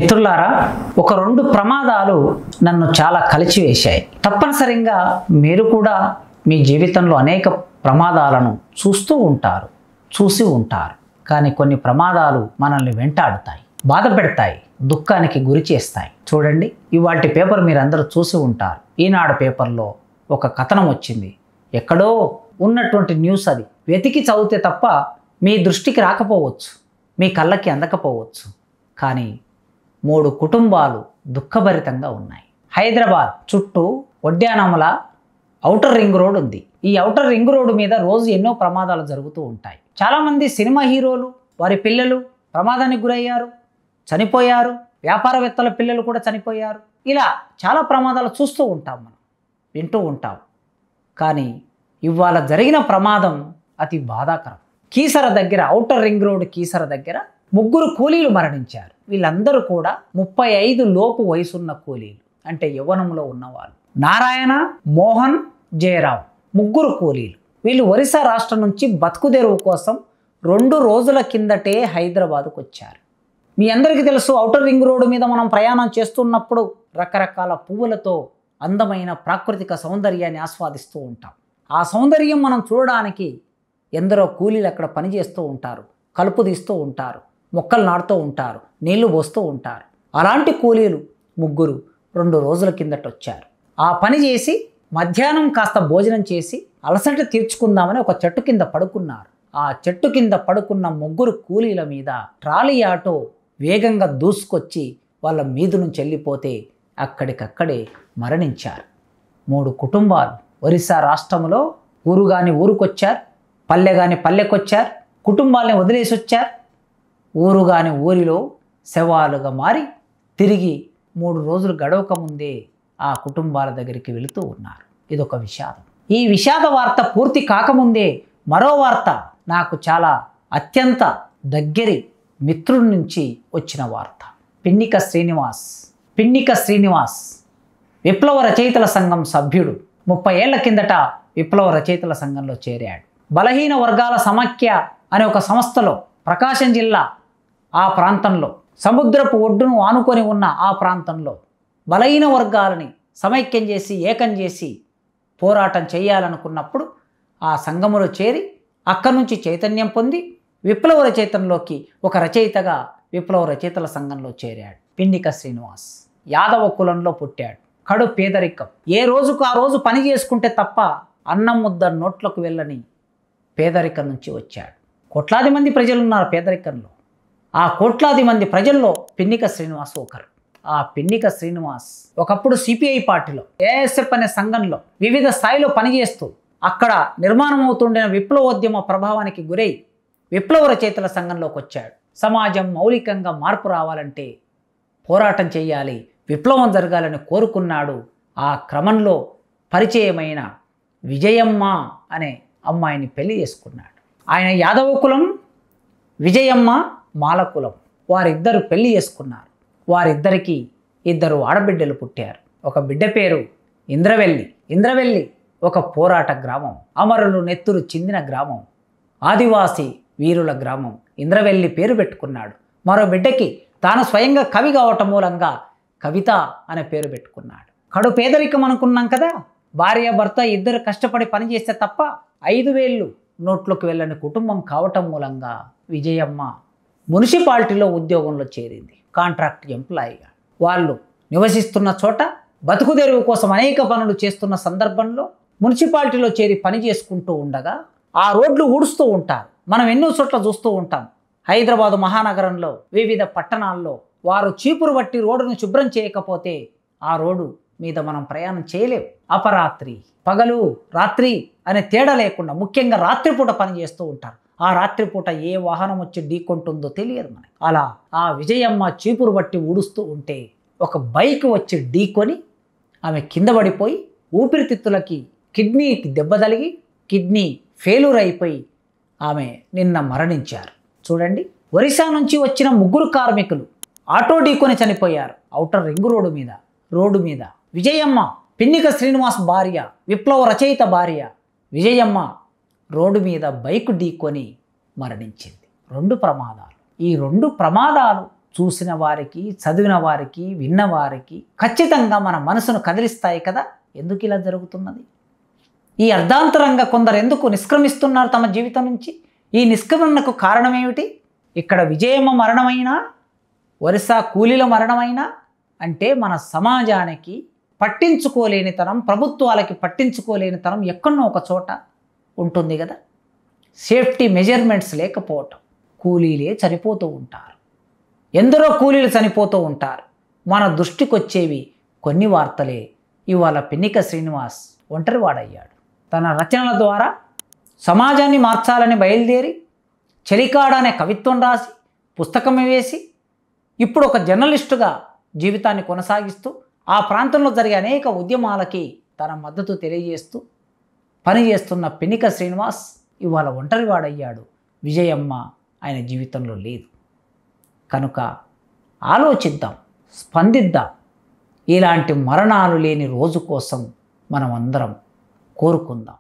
మిత్రులారా, ఒక రెండు ప్రమాదాలు నన్ను చాలా కలిచివేశాయి. తప్పనిసరిగా మీరు కూడా మీ జీవితంలో అనేక ప్రమాదాలను చూసి ఉంటారు. కానీ కొన్ని ప్రమాదాలు మనల్ని వెంటాడుతాయి, బాధ పెడతాయి, దుఃఖానికి గురి చేస్తాయి. చూడండి, ఇవాల్టి పేపర్ మీరందరూ చూసి ఉంటారు. ఈనాడు పేపర్లో ఒక కథనం వచ్చింది. ఎక్కడో ఉన్నటువంటి న్యూస్ అది. వెతికి చదివితే తప్ప మీ దృష్టికి రాకపోవచ్చు, మీ కళ్ళకి అందకపోవచ్చు. కానీ 3 కుటుంబాలు దుఃఖభరితంగా ఉన్నాయి. హైదరాబాద్ చుట్టూ ఉద్యానముల ఔటర్ రింగ్ రోడ్ ఉంది. ఈ ఔటర్ రింగ్ రోడ్డు మీద రోజు ఎన్నో ప్రమాదాలు జరుగుతూ ఉంటాయి. చాలామంది సినిమా హీరోలు, వారి పిల్లలు ప్రమాదానికి గురయ్యారు, చనిపోయారు. వ్యాపారవేత్తల పిల్లలు కూడా చనిపోయారు. ఇలా చాలా ప్రమాదాలు చూస్తూ ఉంటాం, మనం వింటూ ఉంటాం. కానీ ఇవాళ జరిగిన ప్రమాదం అతి బాధాకరం. కీసర దగ్గర, ఔటర్ రింగ్ రోడ్ కీసర దగ్గర 3 కూలీలు మరణించారు. వీళ్ళందరూ కూడా 35 లోపు వయసున్న కూలీలు, అంటే యవ్వనంలో ఉన్నవాళ్ళు. నారాయణ, మోహన్, జయరావు 3 కూలీలు. వీళ్ళు ఒరిస్సా రాష్ట్రం నుంచి బతుకుదెరువు కోసం 2 రోజుల కిందటే హైదరాబాద్కు వచ్చారు. మీ అందరికీ తెలుసు, ఔటర్ రింగ్ రోడ్డు మీద మనం ప్రయాణం చేస్తున్నప్పుడు రకరకాల పువ్వులతో అందమైన ప్రాకృతిక సౌందర్యాన్ని ఆస్వాదిస్తూ ఉంటాం. ఆ సౌందర్యం మనం చూడడానికి ఎందరో కూలీలు అక్కడ పనిచేస్తూ ఉంటారు, కలుపు తీస్తూ ఉంటారు, మొక్కలు నాటుతూ ఉంటారు, నీళ్లు పోస్తూ ఉంటారు. అలాంటి కూలీలు 3 2 రోజుల కిందట వచ్చారు. ఆ పని చేసి మధ్యాహ్నం కాస్త భోజనం చేసి అలసట తీర్చుకుందామని ఒక చెట్టు కింద పడుకున్నారు. ఆ చెట్టు కింద పడుకున్న 3 కూలీల మీద ట్రాలీ ఆటో వేగంగా దూసుకొచ్చి వాళ్ళ మీద నుంచి వెళ్ళిపోతే అక్కడికక్కడే మరణించారు. 3 కుటుంబాలు ఒరిస్సా రాష్ట్రంలో ఊరుగాని ఊరుకొచ్చారు, పల్లెగాని పల్లెకొచ్చారు, కుటుంబాలని వదిలేసి వచ్చారు. ఊరుగాని ఊరిలో శవాలుగా మారి తిరిగి 3 రోజులు గడవక ముందే ఆ కుటుంబాల దగ్గరికి వెళుతూ ఉన్నారు. ఇదొక విషాదం. ఈ విషాద వార్త పూర్తి కాకముందే మరో వార్త నాకు చాలా అత్యంత దగ్గరి మిత్రుడి నుంచి వచ్చిన వార్త. పిన్నిక శ్రీనివాస్ విప్లవ రచయితల సంఘం సభ్యుడు. 30 ఏళ్ల కిందట విప్లవ రచయితల సంఘంలో చేరాడు. బలహీన వర్గాల సమాఖ్య అనే ఒక సంస్థలో, ప్రకాశం జిల్లా ఆ ప్రాంతంలో, సముద్రపు ఒడ్డును ఆనుకొని ఉన్న ఆ ప్రాంతంలో బలహీన వర్గాలని సమైక్యం చేసి, ఏకం చేసి పోరాటం చేయాలనుకున్నప్పుడు ఆ సంఘములో చేరి అక్కడి నుంచి చైతన్యం పొంది విప్లవ రచయితంలోకి ఒక రచయితగా విప్లవ రచయితల సంఘంలో చేరాడు. పిన్నిక శ్రీనివాస్ యాదవ కులంలో పుట్టాడు. కడు పేదరికం. ఏ రోజుకు ఆ రోజు పని చేసుకుంటే తప్ప అన్నం ముద్ద నోట్లకు వెళ్ళని పేదరికం నుంచి వచ్చాడు. కోట్లాది మంది ప్రజలు ఉన్నారు పేదరికంలో. ఆ కోట్లాది మంది ప్రజల్లో పిన్నిక శ్రీనివాస్ ఒకరు. ఆ పిన్నిక శ్రీనివాస్ ఒకప్పుడు సిపిఐ పార్టీలో, ఏఎస్ఎఫ్ అనే సంఘంలో వివిధ స్థాయిలో పనిచేస్తూ అక్కడ నిర్మాణం అవుతుండిన విప్లవోద్యమ ప్రభావానికి గురై విప్లవ రచయితల సంఘంలోకి వచ్చాడు. సమాజం మౌలికంగా మార్పు రావాలంటే పోరాటం చేయాలి, విప్లవం జరగాలని కోరుకున్నాడు. ఆ క్రమంలో పరిచయమైన విజయమ్మ అనే అమ్మాయిని పెళ్లి చేసుకున్నాడు. ఆయన యాదవ కులం, విజయమ్మ మాల కులం. వారిద్దరు పెళ్లి చేసుకున్నారు. వారిద్దరికి 2 ఆడబిడ్డలు పుట్టారు. ఒక బిడ్డ పేరు ఇంద్రవెల్లి ఒక పోరాట గ్రామం, అమరులు నెత్తురు చిందిన గ్రామం, ఆదివాసీ వీరుల గ్రామం. ఇంద్రవెల్లి పేరు పెట్టుకున్నాడు. మరో బిడ్డకి తాను స్వయంగా కవి కావటం మూలంగా కవిత అనే పేరు పెట్టుకున్నాడు. కడు పేదరికం అనుకున్నాం కదా. భార్య భర్త ఇద్దరు కష్టపడి పనిచేస్తే తప్ప 5,000 నోట్లోకి వెళ్ళని కుటుంబం కావటం మూలంగా విజయమ్మ మున్సిపాలిటీలో ఉద్యోగంలో చేరింది, కాంట్రాక్ట్ ఎంప్లాయీగా. వాళ్ళు నివసిస్తున్న చోట బతుకుదెరువు కోసం అనేక పనులు చేస్తున్న సందర్భంలో మున్సిపాలిటీలో చేరి పని చేసుకుంటూ ఉండగా ఆ రోడ్లు ఊడుస్తూ ఉంటారు. మనం ఎన్నో చోట్ల చూస్తూ ఉంటాం. హైదరాబాదు మహానగరంలో వివిధ పట్టణాల్లో వారు చీపురు బట్టి రోడ్డును శుభ్రం చేయకపోతే ఆ రోడ్డు మీద మనం ప్రయాణం చేయలేం. అపరాత్రి, పగలు, రాత్రి అనే తేడా లేకుండా ముఖ్యంగా రాత్రిపూట పని చేస్తూ ఉంటారు. ఆ రాత్రిపూట ఏ వాహనం వచ్చి ఢీకొంటుందో తెలియదు మనకి. అలా ఆ విజయమ్మ చీపురు బట్టి ఊడుస్తూ ఉంటే ఒక బైక్ వచ్చి ఢీకొని ఆమె కింద పడిపోయి ఊపిరితిత్తులకి కిడ్నీకి దెబ్బ తగిలి కిడ్నీ ఫెయిల్యూర్ అయిపోయి ఆమె నిన్న మరణించారు. చూడండి, ఒరిస్సా నుంచి వచ్చిన 3 కార్మికులు ఆటో ఢీకొని చనిపోయారు ఔటర్ రింగ్ రోడ్డు మీద. విజయమ్మ పిన్నిక శ్రీనివాస్ భార్య, విప్లవ రచయిత భార్య విజయమ్మ రోడ్డు మీద బైక్ ఢీకొని మరణించింది. 2 ప్రమాదాలు. ఈ 2 ప్రమాదాలు చూసిన వారికి, చదివిన వారికి, విన్నవారికి ఖచ్చితంగా మన మనసును కదిలిస్తాయి కదా. ఎందుకు ఇలా జరుగుతున్నది? ఈ అర్ధాంతరంగా కొందరు ఎందుకు నిష్క్రమిస్తున్నారు తమ జీవితం నుంచి? ఈ నిష్క్రమణకు కారణం ఏమిటి? ఇక్కడ విజయమ్మ మరణమైనా, వరుస కూలీల మరణమైనా అంటే మన సమాజానికి పట్టించుకోలేనితనం, ప్రభుత్వాలకి పట్టించుకోలేనితనం ఎక్కడో ఒక చోట ఉంటుంది కదా. సేఫ్టీ మెజర్మెంట్స్ లేకపోవటం, కూలీలే చనిపోతూ ఉంటారు, ఎందరో కూలీలు చనిపోతూ ఉంటారు. మన దృష్టికి వచ్చేవి కొన్ని వార్తలే. ఇవాళ పిన్నిక శ్రీనివాస్ ఒంటరివాడయ్యాడు. తన రచనల ద్వారా సమాజాన్ని మార్చాలని బయలుదేరి చెలికాడ అనే కవిత్వం రాసి పుస్తకం వేసి ఇప్పుడు ఒక జర్నలిస్టుగా జీవితాన్ని కొనసాగిస్తూ ఆ ప్రాంతంలో జరిగే అనేక ఉద్యమాలకి తన మద్దతు తెలియజేస్తూ పనిచేస్తున్న పిన్నిక శ్రీనివాస్ ఇవాళ ఒంటరివాడయ్యాడు. విజయమ్మ ఆయన జీవితంలో లేదు. కనుక ఆలోచిద్దాం, స్పందిద్దాం. ఇలాంటి మరణాలు లేని రోజు కోసం మనం అందరం కోరుకుందాం.